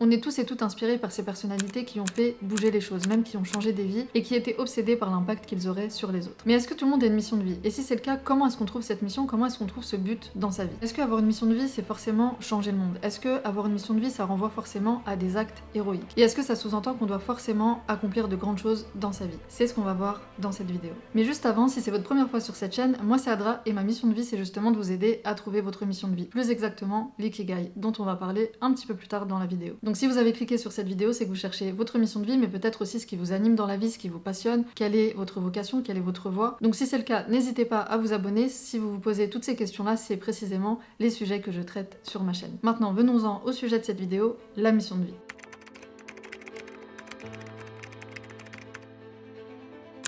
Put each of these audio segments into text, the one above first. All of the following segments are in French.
On est tous et toutes inspirés par ces personnalités qui ont fait bouger les choses, même qui ont changé des vies et qui étaient obsédés par l'impact qu'ils auraient sur les autres. Mais est-ce que tout le monde a une mission de vie? Et si c'est le cas, comment est-ce qu'on trouve cette mission? Comment est-ce qu'on trouve ce but dans sa vie? Est-ce qu'avoir une mission de vie, c'est forcément changer le monde? Est-ce que avoir une mission de vie, ça renvoie forcément à des actes héroïques? Et est-ce que ça sous-entend qu'on doit forcément accomplir de grandes choses dans sa vie? C'est ce qu'on va voir dans cette vidéo. Mais juste avant, si c'est votre première fois sur cette chaîne, moi c'est Adra et ma mission de vie, c'est justement de vous aider à trouver votre mission de vie. Plus exactement, l'ikigai, dont on va parler un petit peu plus tard dans la vidéo. Donc si vous avez cliqué sur cette vidéo, c'est que vous cherchez votre mission de vie, mais peut-être aussi ce qui vous anime dans la vie, ce qui vous passionne, quelle est votre vocation, quelle est votre voie. Donc si c'est le cas, n'hésitez pas à vous abonner. Si vous vous posez toutes ces questions-là, c'est précisément les sujets que je traite sur ma chaîne. Maintenant, venons-en au sujet de cette vidéo, la mission de vie.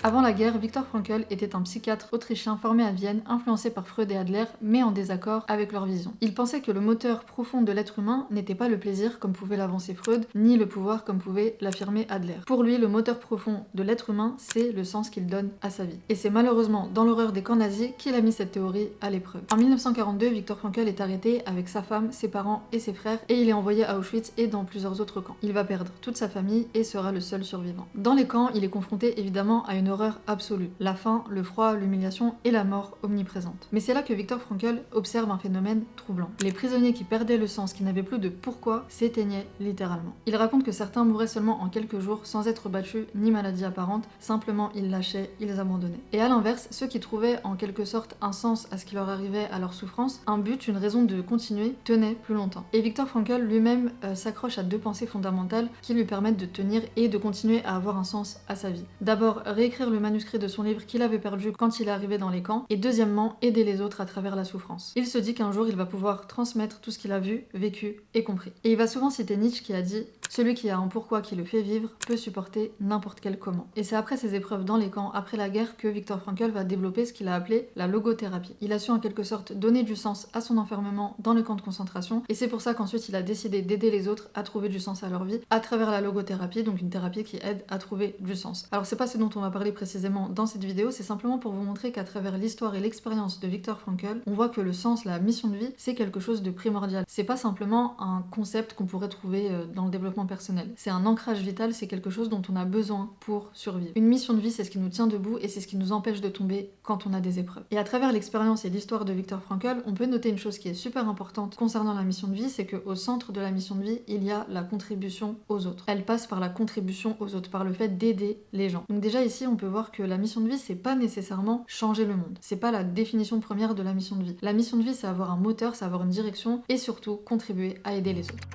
Avant la guerre, Viktor Frankl était un psychiatre autrichien formé à Vienne, influencé par Freud et Adler, mais en désaccord avec leur vision. Il pensait que le moteur profond de l'être humain n'était pas le plaisir, comme pouvait l'avancer Freud, ni le pouvoir, comme pouvait l'affirmer Adler. Pour lui, le moteur profond de l'être humain, c'est le sens qu'il donne à sa vie. Et c'est malheureusement dans l'horreur des camps nazis qu'il a mis cette théorie à l'épreuve. En 1942, Viktor Frankl est arrêté avec sa femme, ses parents et ses frères, et il est envoyé à Auschwitz et dans plusieurs autres camps. Il va perdre toute sa famille et sera le seul survivant. Dans les camps, il est confronté évidemment à une horreur absolue, la faim, le froid, l'humiliation et la mort omniprésente. Mais c'est là que Viktor Frankl observe un phénomène troublant. Les prisonniers qui perdaient le sens, qui n'avaient plus de pourquoi, s'éteignaient littéralement. Il raconte que certains mouraient seulement en quelques jours sans être battus ni maladie apparente, simplement ils lâchaient, ils abandonnaient. Et à l'inverse, ceux qui trouvaient en quelque sorte un sens à ce qui leur arrivait, à leur souffrance, un but, une raison de continuer, tenaient plus longtemps. Et Viktor Frankl lui-même s'accroche à deux pensées fondamentales qui lui permettent de tenir et de continuer à avoir un sens à sa vie. D'abord, réécrire le manuscrit de son livre qu'il avait perdu quand il est arrivé dans les camps, et deuxièmement, aider les autres à travers la souffrance. Il se dit qu'un jour il va pouvoir transmettre tout ce qu'il a vu, vécu et compris. Et il va souvent citer Nietzsche qui a dit « Celui qui a un pourquoi qui le fait vivre peut supporter n'importe quel comment ». Et c'est après ses épreuves dans les camps, après la guerre, que Viktor Frankl va développer ce qu'il a appelé la logothérapie. Il a su en quelque sorte donner du sens à son enfermement dans les camps de concentration, et c'est pour ça qu'ensuite il a décidé d'aider les autres à trouver du sens à leur vie à travers la logothérapie, donc une thérapie qui aide à trouver du sens. Alors c'est pas ce dont on va parler précisément dans cette vidéo, c'est simplement pour vous montrer qu'à travers l'histoire et l'expérience de Viktor Frankl, on voit que le sens, la mission de vie, c'est quelque chose de primordial. C'est pas simplement un concept qu'on pourrait trouver dans le développement personnel. C'est un ancrage vital, c'est quelque chose dont on a besoin pour survivre. Une mission de vie, c'est ce qui nous tient debout et c'est ce qui nous empêche de tomber quand on a des épreuves. Et à travers l'expérience et l'histoire de Viktor Frankl, on peut noter une chose qui est super importante concernant la mission de vie, c'est qu'au centre de la mission de vie, il y a la contribution aux autres. Elle passe par la contribution aux autres, par le fait d'aider les gens. Donc déjà ici, on peut voir que la mission de vie, c'est pas nécessairement changer le monde. C'est pas la définition première de la mission de vie. La mission de vie, c'est avoir un moteur, c'est avoir une direction et surtout contribuer à aider les autres.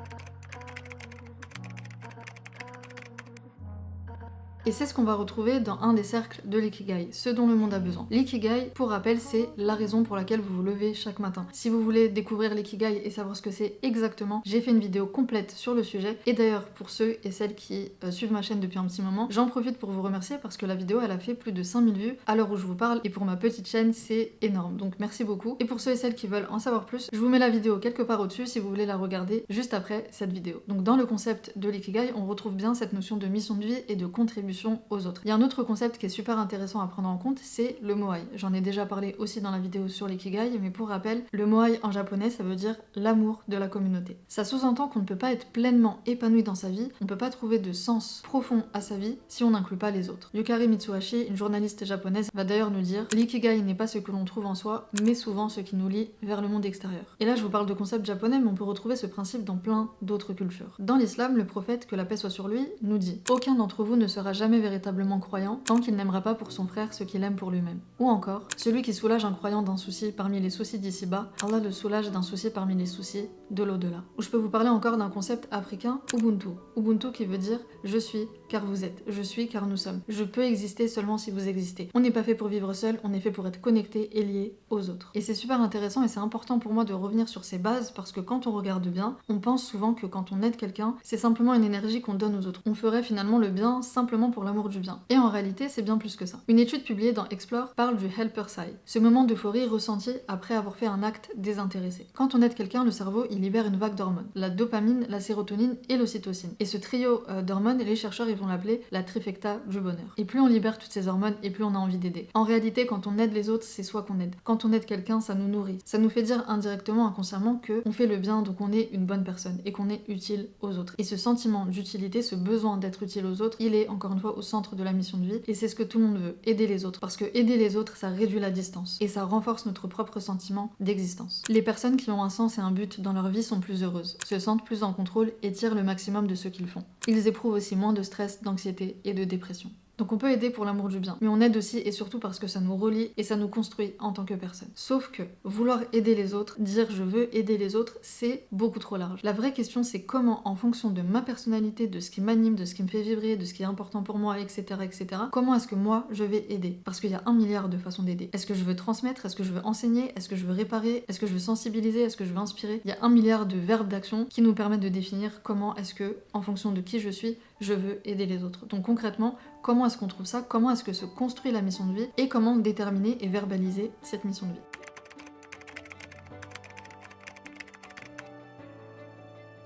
Et c'est ce qu'on va retrouver dans un des cercles de l'ikigai, ce dont le monde a besoin. L'ikigai, pour rappel, c'est la raison pour laquelle vous vous levez chaque matin. Si vous voulez découvrir l'ikigai et savoir ce que c'est exactement, j'ai fait une vidéo complète sur le sujet. Et d'ailleurs, pour ceux et celles qui suivent ma chaîne depuis un petit moment, j'en profite pour vous remercier parce que la vidéo, elle a fait plus de 5000 vues à l'heure où je vous parle. Et pour ma petite chaîne, c'est énorme. Donc merci beaucoup. Et pour ceux et celles qui veulent en savoir plus, je vous mets la vidéo quelque part au-dessus si vous voulez la regarder juste après cette vidéo. Donc dans le concept de l'ikigai, on retrouve bien cette notion de mission de vie et de contribution aux autres. Il y a un autre concept qui est super intéressant à prendre en compte, c'est le moai. J'en ai déjà parlé aussi dans la vidéo sur l'ikigai, mais pour rappel, le moai en japonais, ça veut dire l'amour de la communauté. Ça sous-entend qu'on ne peut pas être pleinement épanoui dans sa vie, on ne peut pas trouver de sens profond à sa vie si on n'inclut pas les autres. Yukari Mitsuhashi, une journaliste japonaise, va d'ailleurs nous dire « L'ikigai n'est pas ce que l'on trouve en soi, mais souvent ce qui nous lie vers le monde extérieur ». Et là, je vous parle de concept japonais, mais on peut retrouver ce principe dans plein d'autres cultures. Dans l'islam, le prophète, que la paix soit sur lui, nous dit « Aucun d'entre vous ne sera jamais véritablement croyant tant qu'il n'aimera pas pour son frère ce qu'il aime pour lui-même. » Ou encore, celui qui soulage un croyant d'un souci parmi les soucis d'ici-bas, Allah le soulage d'un souci parmi les soucis de l'au-delà. Ou je peux vous parler encore d'un concept africain, Ubuntu. Ubuntu qui veut dire je suis car vous êtes, je suis car nous sommes. Je peux exister seulement si vous existez. On n'est pas fait pour vivre seul, on est fait pour être connecté et lié aux autres. Et c'est super intéressant et c'est important pour moi de revenir sur ces bases parce que quand on regarde bien, on pense souvent que quand on aide quelqu'un, c'est simplement une énergie qu'on donne aux autres. On ferait finalement le bien simplement vraiment pour l'amour du bien. Et en réalité, c'est bien plus que ça. Une étude publiée dans Explore parle du helper sigh, ce moment d'euphorie ressenti après avoir fait un acte désintéressé. Quand on aide quelqu'un, le cerveau il libère une vague d'hormones, la dopamine, la sérotonine et l'ocytocine. Et ce trio d'hormones, les chercheurs ils vont l'appeler la trifecta du bonheur. Et plus on libère toutes ces hormones, et plus on a envie d'aider. En réalité, quand on aide les autres, c'est soi qu'on aide. Quand on aide quelqu'un, ça nous nourrit. Ça nous fait dire indirectement, inconsciemment, que on fait le bien, donc on est une bonne personne et qu'on est utile aux autres. Et ce sentiment d'utilité, ce besoin d'être utile aux autres, il est encore une fois au centre de la mission de vie. Et c'est ce que tout le monde veut, aider les autres. Parce que aider les autres, ça réduit la distance et ça renforce notre propre sentiment d'existence. Les personnes qui ont un sens et un but dans leur vie sont plus heureuses, se sentent plus en contrôle et tirent le maximum de ce qu'ils font. Ils éprouvent aussi moins de stress, d'anxiété et de dépression. Donc on peut aider pour l'amour du bien, mais on aide aussi et surtout parce que ça nous relie et ça nous construit en tant que personne. Sauf que vouloir aider les autres, dire je veux aider les autres, c'est beaucoup trop large. La vraie question c'est comment, en fonction de ma personnalité, de ce qui m'anime, de ce qui me fait vibrer, de ce qui est important pour moi, etc., comment est-ce que moi je vais aider? Parce qu'il y a 1 milliard de façons d'aider. Est-ce que je veux transmettre? Est-ce que je veux enseigner? Est-ce que je veux réparer? Est-ce que je veux sensibiliser? Est-ce que je veux inspirer? Il y a 1 milliard de verbes d'action qui nous permettent de définir comment est-ce que, en fonction de qui je suis, je veux aider les autres. Donc concrètement, comment est-ce qu'on trouve ça? Comment est-ce que se construit la mission de vie? Et comment déterminer et verbaliser cette mission de vie?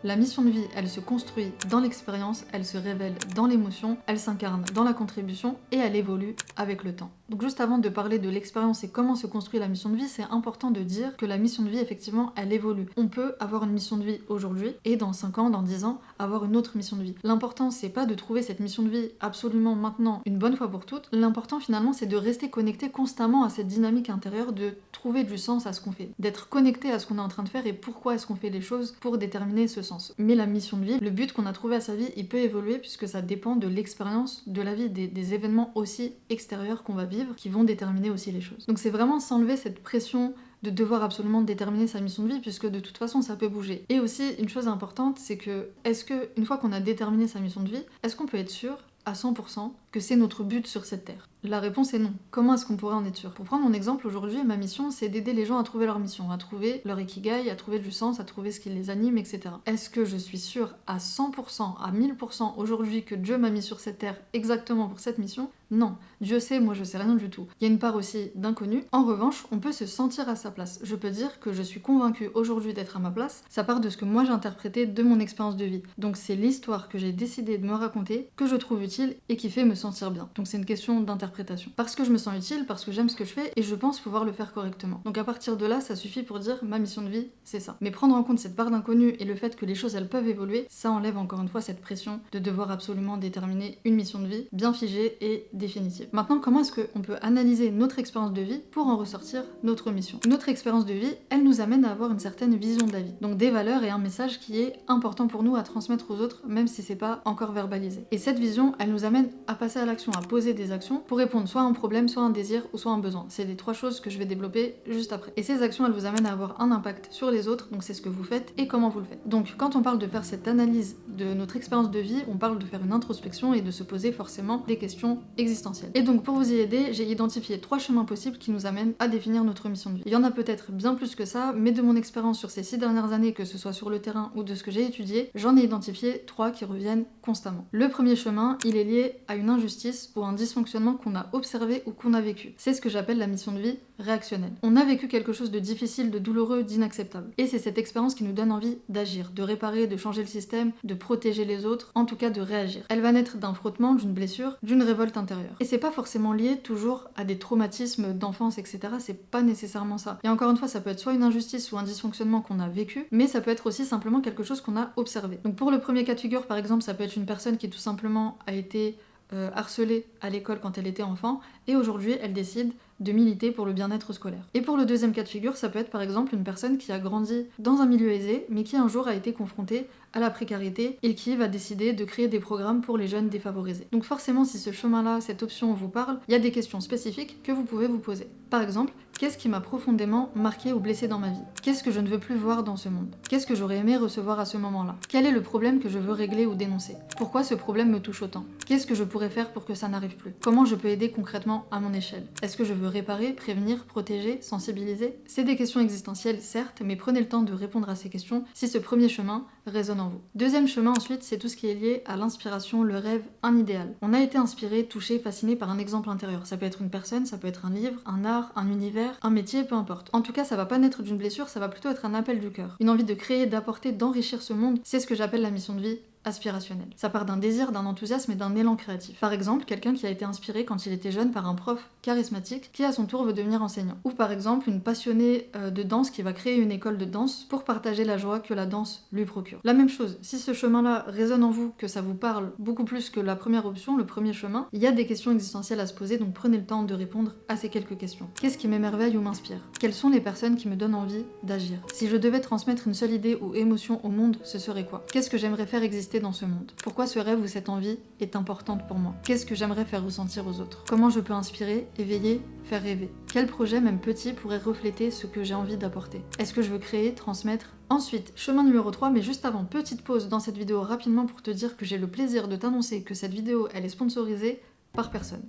La mission de vie, elle se construit dans l'expérience, elle se révèle dans l'émotion, elle s'incarne dans la contribution et elle évolue avec le temps. Donc juste avant de parler de l'expérience et comment se construit la mission de vie, c'est important de dire que la mission de vie, effectivement, elle évolue. On peut avoir une mission de vie aujourd'hui et dans 5 ans, dans 10 ans, avoir une autre mission de vie. L'important, c'est pas de trouver cette mission de vie absolument maintenant, une bonne fois pour toutes. L'important, finalement, c'est de rester connecté constamment à cette dynamique intérieure, de trouver du sens à ce qu'on fait, d'être connecté à ce qu'on est en train de faire et pourquoi est-ce qu'on fait les choses pour déterminer ce sens. Mais la mission de vie, le but qu'on a trouvé à sa vie, il peut évoluer puisque ça dépend de l'expérience de la vie, des événements aussi extérieurs qu'on va vivre qui vont déterminer aussi les choses. Donc c'est vraiment s'enlever cette pression de devoir absolument déterminer sa mission de vie puisque de toute façon ça peut bouger. Et aussi une chose importante, c'est que est-ce que une fois qu'on a déterminé sa mission de vie, est-ce qu'on peut être sûr à 100% que c'est notre but sur cette terre? La réponse est non. Comment est-ce qu'on pourrait en être sûr? Pour prendre mon exemple, aujourd'hui, ma mission, c'est d'aider les gens à trouver leur mission, à trouver leur ikigai, à trouver du sens, à trouver ce qui les anime, etc. Est-ce que je suis sûre à 100%, à 1000% aujourd'hui que Dieu m'a mis sur cette terre exactement pour cette mission? Non. Dieu sait, moi je sais rien du tout. Il y a une part aussi d'inconnu. En revanche, on peut se sentir à sa place. Je peux dire que je suis convaincue aujourd'hui d'être à ma place. Ça part de ce que moi j'ai interprété de mon expérience de vie. Donc c'est l'histoire que j'ai décidé de me raconter, que je trouve utile et qui fait me sentir bien. Donc c'est une question d'interprétation. Parce que je me sens utile, parce que j'aime ce que je fais et je pense pouvoir le faire correctement. Donc à partir de là, ça suffit pour dire ma mission de vie, c'est ça. Mais prendre en compte cette part d'inconnu et le fait que les choses elles peuvent évoluer, ça enlève encore une fois cette pression de devoir absolument déterminer une mission de vie bien figée et définitive. Maintenant, comment est-ce qu'on peut analyser notre expérience de vie pour en ressortir notre mission? Notre expérience de vie, elle nous amène à avoir une certaine vision de la vie. Donc des valeurs et un message qui est important pour nous à transmettre aux autres, même si c'est pas encore verbalisé. Et cette vision, elle nous amène à passer à l'action, à poser des actions pour répondre soit à un problème, soit à un désir ou soit à un besoin. C'est les 3 choses que je vais développer juste après. Et ces actions, elles vous amènent à avoir un impact sur les autres, donc c'est ce que vous faites et comment vous le faites. Donc quand on parle de faire cette analyse de notre expérience de vie, on parle de faire une introspection et de se poser forcément des questions existentielles. Et donc pour vous y aider, j'ai identifié 3 chemins possibles qui nous amènent à définir notre mission de vie. Il y en a peut-être bien plus que ça, mais de mon expérience sur ces 6 dernières années, que ce soit sur le terrain ou de ce que j'ai étudié, j'en ai identifié 3 qui reviennent constamment. Le premier chemin, il est lié à une injustice ou un dysfonctionnement qu'on a observé ou qu'on a vécu. C'est ce que j'appelle la mission de vie réactionnelle. On a vécu quelque chose de difficile, de douloureux, d'inacceptable. Et c'est cette expérience qui nous donne envie d'agir, de réparer, de changer le système, de protéger les autres, en tout cas de réagir. Elle va naître d'un frottement, d'une blessure, d'une révolte intérieure. Et c'est pas forcément lié toujours à des traumatismes d'enfance, etc. C'est pas nécessairement ça. Et encore une fois, ça peut être soit une injustice ou un dysfonctionnement qu'on a vécu, mais ça peut être aussi simplement quelque chose qu'on a observé. Donc pour le premier cas de figure, par exemple, ça peut être une personne qui tout simplement a été harcelée à l'école quand elle était enfant et aujourd'hui elle décide de militer pour le bien-être scolaire. Et pour le deuxième cas de figure, ça peut être par exemple une personne qui a grandi dans un milieu aisé mais qui un jour a été confrontée à la précarité et qui va décider de créer des programmes pour les jeunes défavorisés. Donc forcément, si ce chemin-là, cette option vous parle, il y a des questions spécifiques que vous pouvez vous poser. Par exemple, qu'est-ce qui m'a profondément marqué ou blessé dans ma vie? Qu'est-ce que je ne veux plus voir dans ce monde? Qu'est-ce que j'aurais aimé recevoir à ce moment-là? Quel est le problème que je veux régler ou dénoncer? Pourquoi ce problème me touche autant? Qu'est-ce que je pourrais faire pour que ça n'arrive plus? Comment je peux aider concrètement à mon échelle? Est-ce que je veux réparer, prévenir, protéger, sensibiliser? C'est des questions existentielles, certes, mais prenez le temps de répondre à ces questions si ce premier chemin résonne en vous. Deuxième chemin ensuite, c'est tout ce qui est lié à l'inspiration, le rêve, un idéal. On a été inspiré, touché, fasciné par un exemple intérieur. Ça peut être une personne, ça peut être un livre, un art, un univers, un métier, peu importe. En tout cas, ça va pas naître d'une blessure, ça va plutôt être un appel du cœur. Une envie de créer, d'apporter, d'enrichir ce monde, c'est ce que j'appelle la mission de vie aspirationnel. Ça part d'un désir, d'un enthousiasme et d'un élan créatif. Par exemple, quelqu'un qui a été inspiré quand il était jeune par un prof charismatique qui à son tour veut devenir enseignant. Ou par exemple une passionnée de danse qui va créer une école de danse pour partager la joie que la danse lui procure. La même chose, si ce chemin-là résonne en vous, que ça vous parle beaucoup plus que la première option, le premier chemin, il y a des questions existentielles à se poser, donc prenez le temps de répondre à ces quelques questions. Qu'est-ce qui m'émerveille ou m'inspire? Quelles sont les personnes qui me donnent envie d'agir? Si je devais transmettre une seule idée ou émotion au monde, ce serait quoi? Qu'est-ce que j'aimerais faire exister dans ce monde? Pourquoi ce rêve ou cette envie est importante pour moi? Qu'est-ce que j'aimerais faire ressentir aux autres? Comment je peux inspirer, éveiller, faire rêver? Quel projet, même petit, pourrait refléter ce que j'ai envie d'apporter? Est-ce que je veux créer, transmettre? Ensuite, chemin numéro 3, mais juste avant, petite pause dans cette vidéo rapidement pour te dire que j'ai le plaisir de t'annoncer que cette vidéo, elle est sponsorisée par personne.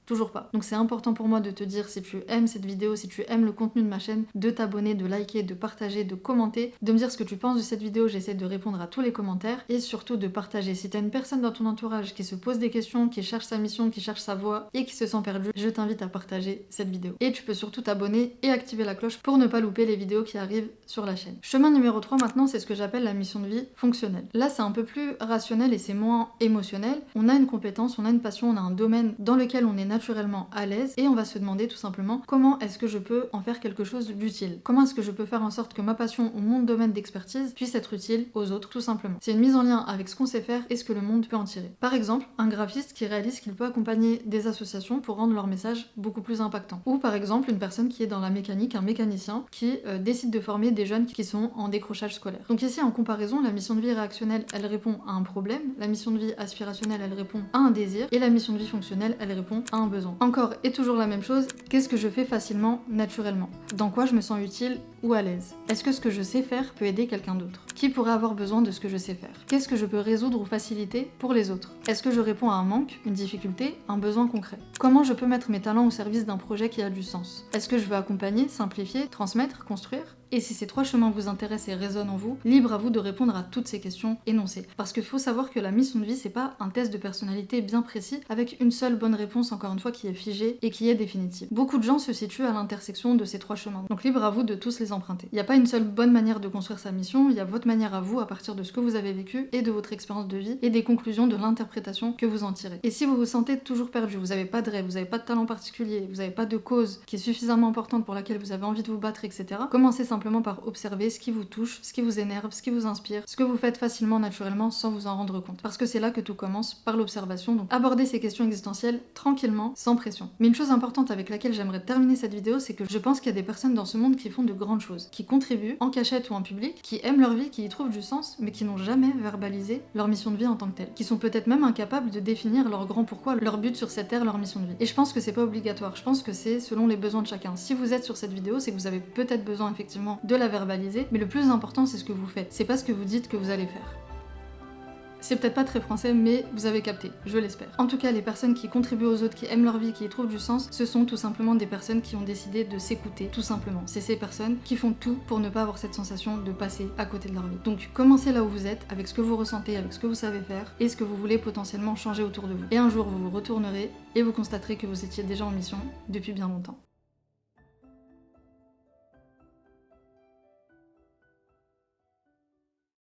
Toujours pas. Donc c'est important pour moi de te dire si tu aimes cette vidéo, si tu aimes le contenu de ma chaîne, de t'abonner, de liker, de partager, de commenter, de me dire ce que tu penses de cette vidéo, j'essaie de répondre à tous les commentaires et surtout de partager. Si t'as une personne dans ton entourage qui se pose des questions, qui cherche sa mission, qui cherche sa voie et qui se sent perdue, je t'invite à partager cette vidéo. Et tu peux surtout t'abonner et activer la cloche pour ne pas louper les vidéos qui arrivent sur la chaîne. Chemin numéro 3 maintenant, c'est ce que j'appelle la mission de vie fonctionnelle. Là c'est un peu plus rationnel et c'est moins émotionnel. On a une compétence, on a une passion, on a un domaine dans lequel on est naturellement à l'aise et on va se demander tout simplement comment est-ce que je peux en faire quelque chose d'utile. Comment est-ce que je peux faire en sorte que ma passion ou mon domaine d'expertise puisse être utile aux autres tout simplement. C'est une mise en lien avec ce qu'on sait faire et ce que le monde peut en tirer. Par exemple, un graphiste qui réalise qu'il peut accompagner des associations pour rendre leur message beaucoup plus impactant. Ou par exemple une personne qui est dans la mécanique, un mécanicien qui décide de former des jeunes qui sont en décrochage scolaire. Donc ici en comparaison, la mission de vie réactionnelle elle répond à un problème, la mission de vie aspirationnelle elle répond à un désir et la mission de vie fonctionnelle elle répond à un besoin. Encore et toujours la même chose, qu'est-ce que je fais facilement, naturellement? Dans quoi je me sens utile ou à l'aise? Est-ce que ce que je sais faire peut aider quelqu'un d'autre? Qui pourrait avoir besoin de ce que je sais faire? Qu'est-ce que je peux résoudre ou faciliter pour les autres? Est-ce que je réponds à un manque, une difficulté, un besoin concret? Comment je peux mettre mes talents au service d'un projet qui a du sens? Est-ce que je veux accompagner, simplifier, transmettre, construire? Et si ces 3 chemins vous intéressent et résonnent en vous, libre à vous de répondre à toutes ces questions énoncées. Parce qu'il faut savoir que la mission de vie, c'est pas un test de personnalité bien précis avec une seule bonne réponse, encore une fois, qui est figée et qui est définitive. Beaucoup de gens se situent à l'intersection de ces 3 chemins. Donc libre à vous de tous les emprunter. Il n'y a pas une seule bonne manière de construire sa mission, il y a votre manière à vous à partir de ce que vous avez vécu et de votre expérience de vie et des conclusions de l'interprétation que vous en tirez. Et si vous vous sentez toujours perdu, vous n'avez pas de rêve, vous n'avez pas de talent particulier, vous n'avez pas de cause qui est suffisamment importante pour laquelle vous avez envie de vous battre, etc., commencez simplement par observer ce qui vous touche, ce qui vous énerve, ce qui vous inspire, ce que vous faites facilement, naturellement, sans vous en rendre compte. Parce que c'est là que tout commence, par l'observation. Donc abordez ces questions existentielles tranquillement, sans pression. Mais une chose importante avec laquelle j'aimerais terminer cette vidéo, c'est que je pense qu'il y a des personnes dans ce monde qui font de grandes choses, qui contribuent en cachette ou en public, qui aiment leur vie, qui y trouvent du sens, mais qui n'ont jamais verbalisé leur mission de vie en tant que telle. Qui sont peut-être même incapables de définir leur grand pourquoi, leur but sur cette terre, leur mission de vie. Et je pense que c'est pas obligatoire, je pense que c'est selon les besoins de chacun. Si vous êtes sur cette vidéo, c'est que vous avez peut-être besoin effectivement de la verbaliser, mais le plus important c'est ce que vous faites, c'est pas ce que vous dites que vous allez faire. C'est peut-être pas très français, mais vous avez capté, je l'espère. En tout cas, les personnes qui contribuent aux autres, qui aiment leur vie, qui y trouvent du sens, ce sont tout simplement des personnes qui ont décidé de s'écouter, tout simplement. C'est ces personnes qui font tout pour ne pas avoir cette sensation de passer à côté de leur vie. Donc commencez là où vous êtes, avec ce que vous ressentez, avec ce que vous savez faire, et ce que vous voulez potentiellement changer autour de vous. Et un jour, vous vous retournerez, et vous constaterez que vous étiez déjà en mission depuis bien longtemps.